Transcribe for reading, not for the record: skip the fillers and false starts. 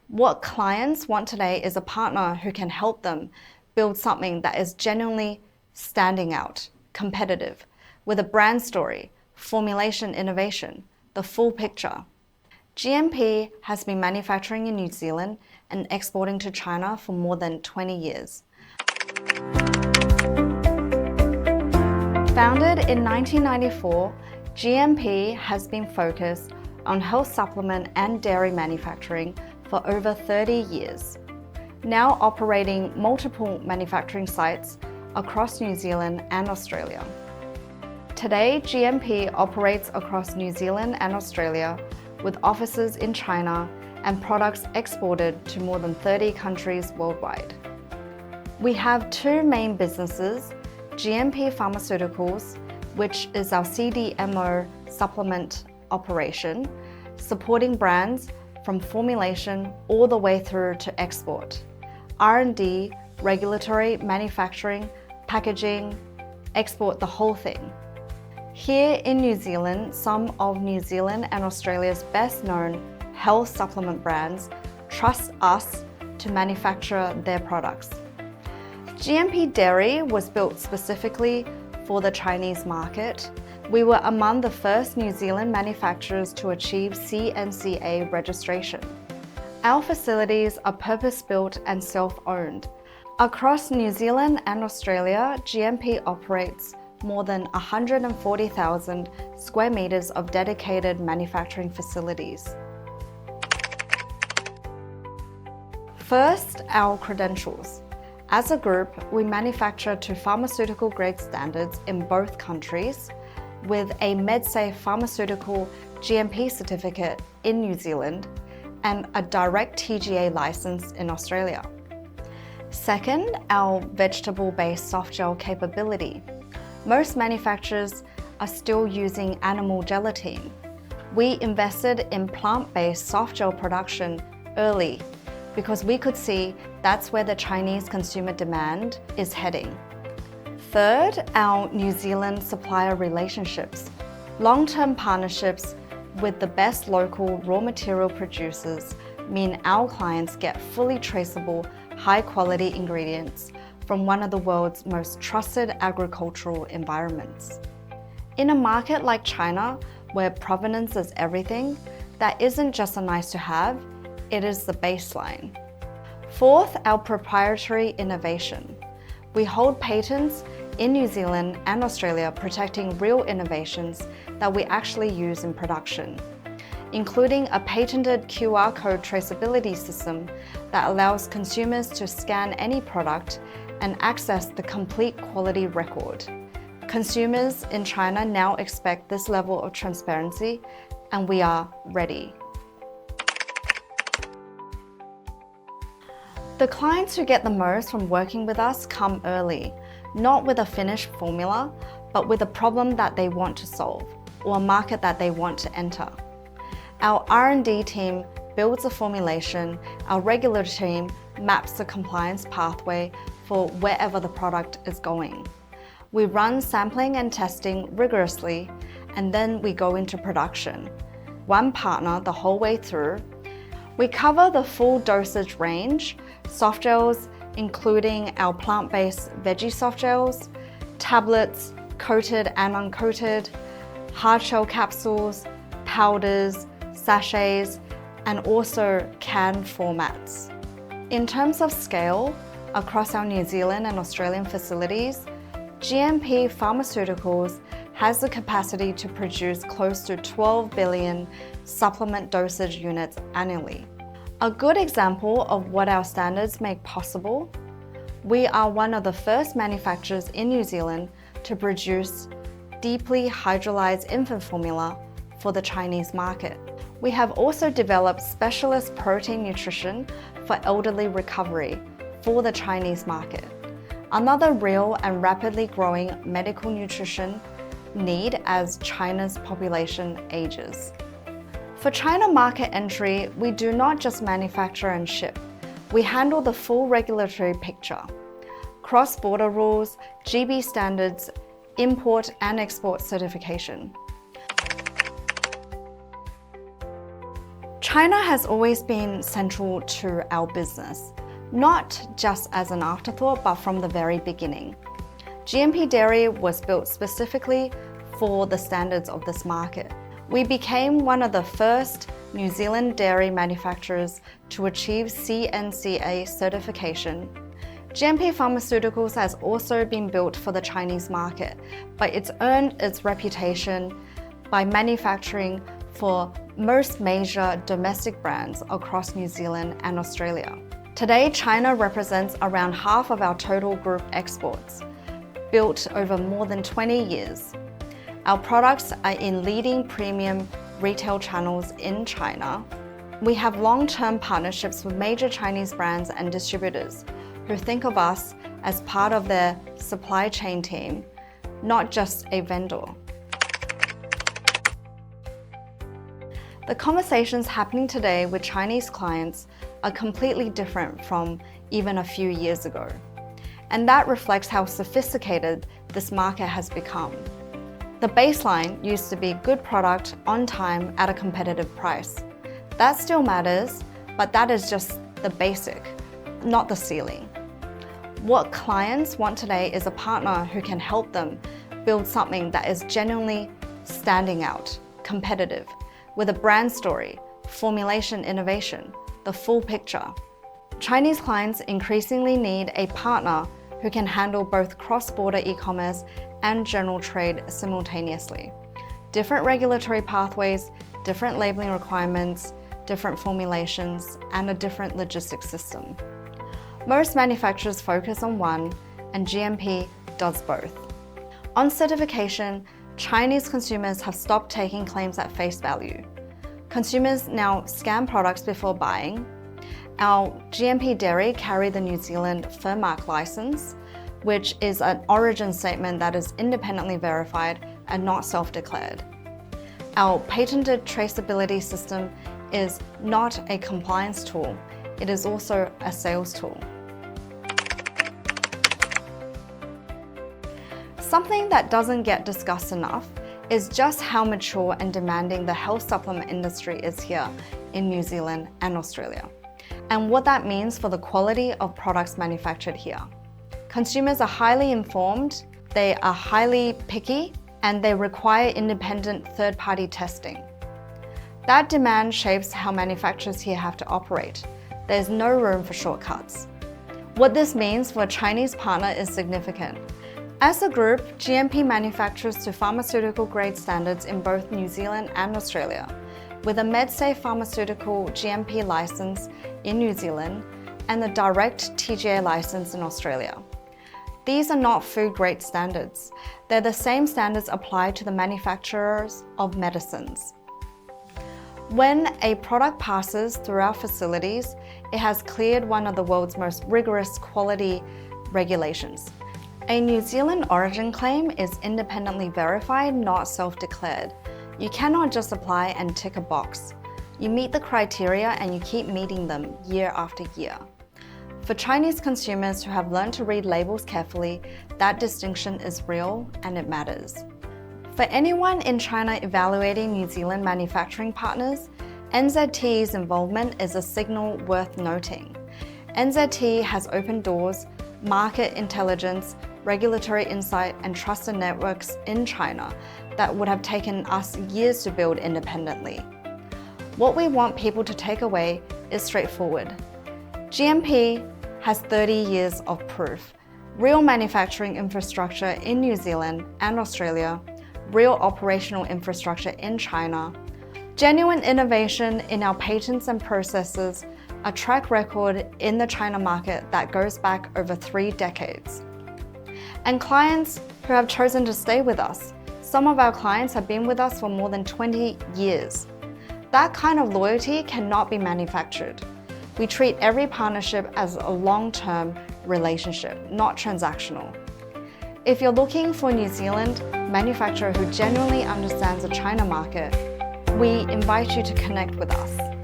What clients want today is a partner who can help them build something that is genuinely standing out, competitive, with a brand story, formulation innovation, the full picture. GMP has been manufacturing in New Zealand and exporting to China for more than 20 years. Founded in 1994, GMP has been focused on health supplement and dairy manufacturing for over 30 years, now operating multiple manufacturing sites across New Zealand and Australia. Today, GMP operates across New Zealand and Australia with offices in China and products exported to more than 30 countries worldwide. We have two main businesses, GMP Pharmaceuticals, which is our CDMO supplement operation, supporting brands from formulation all the way through to export. R&D, regulatory, manufacturing, packaging, export, the whole thing. Here in New Zealand, some of New Zealand and Australia's best-known health supplement brands trust us to manufacture their products. GMP Dairy was built specifically for the Chinese market. We were among the first New Zealand manufacturers to achieve CNCA registration. Our facilities are purpose-built and self-owned. Across New Zealand and Australia, GMP operates more than 140,000 square meters of dedicated manufacturing facilities. First, our credentials. As a group, we manufacture to pharmaceutical-grade standards in both countries, with a MedSafe pharmaceutical GMP certificate in New Zealand and a direct TGA license in Australia. Second, our vegetable-based soft gel capability. Most manufacturers are still using animal gelatin. We invested in plant-based soft gel production early because we could see that's where the Chinese consumer demand is heading. Third, our New Zealand supplier relationships. Long-term partnerships with the best local raw material producers mean our clients get fully traceable, high-quality ingredients from one of the world's most trusted agricultural environments. In a market like China, where provenance is everything, that isn't just a nice to have, it is the baseline. Fourth, our proprietary innovation. We hold patents in New Zealand and Australia protecting real innovations that we actually use in production, including a patented QR code traceability system that allows consumers to scan any product and access the complete quality record. Consumers in China now expect this level of transparency, and we are ready. The clients who get the most from working with us come early, not with a finished formula, but with a problem that they want to solve or a market that they want to enter. Our R&D team builds a formulation, our regulatory team maps the compliance pathway for wherever the product is going. We run sampling and testing rigorously, and then we go into production. One partner the whole way through. We cover the full dosage range, soft gels, including our plant-based veggie soft gels, tablets, coated and uncoated, hard shell capsules, powders, sachets, and also canned formats. In terms of scale, across our New Zealand and Australian facilities, GMP Pharmaceuticals has the capacity to produce close to 12 billion supplement dosage units annually. A good example of what our standards make possible, we are one of the first manufacturers in New Zealand to produce deeply hydrolyzed infant formula for the Chinese market. We have also developed specialist protein nutrition for elderly recovery for the Chinese market. Another real and rapidly growing medical nutrition need as China's population ages. For China market entry, we do not just manufacture and ship. We handle the full regulatory picture. Cross-border rules, GB standards, import and export certification. China has always been central to our business, not just as an afterthought, but from the very beginning. GMP Dairy was built specifically for the standards of this market. We became one of the first New Zealand dairy manufacturers to achieve CNCA certification. GMP Pharmaceuticals has also been built for the Chinese market, but it's earned its reputation by manufacturing for most major domestic brands across New Zealand and Australia. Today, China represents around half of our total group exports, built over more than 20 years. Our products are in leading premium retail channels in China. We have long-term partnerships with major Chinese brands and distributors who think of us as part of their supply chain team, not just a vendor. The conversations happening today with Chinese clients are completely different from even a few years ago. And that reflects how sophisticated this market has become. The baseline used to be good product on time at a competitive price. That still matters, but that is just the basic, not the ceiling. What clients want today is a partner who can help them build something that is genuinely standing out, competitive, with a brand story, formulation innovation, the full picture. Chinese clients increasingly need a partner who can handle both cross-border e-commerce and general trade simultaneously. Different regulatory pathways, different labeling requirements, different formulations, and a different logistics system. Most manufacturers focus on one, and GMP does both. On certification, Chinese consumers have stopped taking claims at face value. Consumers now scan products before buying. Our GMP Dairy carry the New Zealand Fair Mark license, which is an origin statement that is independently verified and not self-declared. Our patented traceability system is not a compliance tool, it is also a sales tool. Something that doesn't get discussed enough is just how mature and demanding the health supplement industry is here in New Zealand and Australia, and what that means for the quality of products manufactured here. Consumers are highly informed, they are highly picky, and they require independent third-party testing. That demand shapes how manufacturers here have to operate. There's no room for shortcuts. What this means for a Chinese partner is significant. As a group, GMP manufactures to pharmaceutical-grade standards in both New Zealand and Australia, with a MedSafe pharmaceutical GMP license in New Zealand and the direct TGA license in Australia. These are not food-grade standards. They're the same standards applied to the manufacturers of medicines. When a product passes through our facilities, it has cleared one of the world's most rigorous quality regulations. A New Zealand origin claim is independently verified, not self-declared. You cannot just apply and tick a box. You meet the criteria and you keep meeting them year after year. For Chinese consumers who have learned to read labels carefully, that distinction is real and it matters. For anyone in China evaluating New Zealand manufacturing partners, NZT's involvement is a signal worth noting. NZT has opened doors, market intelligence, regulatory insight, and trusted networks in China that would have taken us years to build independently. What we want people to take away is straightforward. GMP has 30 years of proof, real manufacturing infrastructure in New Zealand and Australia, real operational infrastructure in China, genuine innovation in our patents and processes, a track record in the China market that goes back over 3 decades. And clients who have chosen to stay with us. Some of our clients have been with us for more than 20 years. That kind of loyalty cannot be manufactured. We treat every partnership as a long-term relationship, not transactional. If you're looking for a New Zealand manufacturer who genuinely understands the China market, we invite you to connect with us.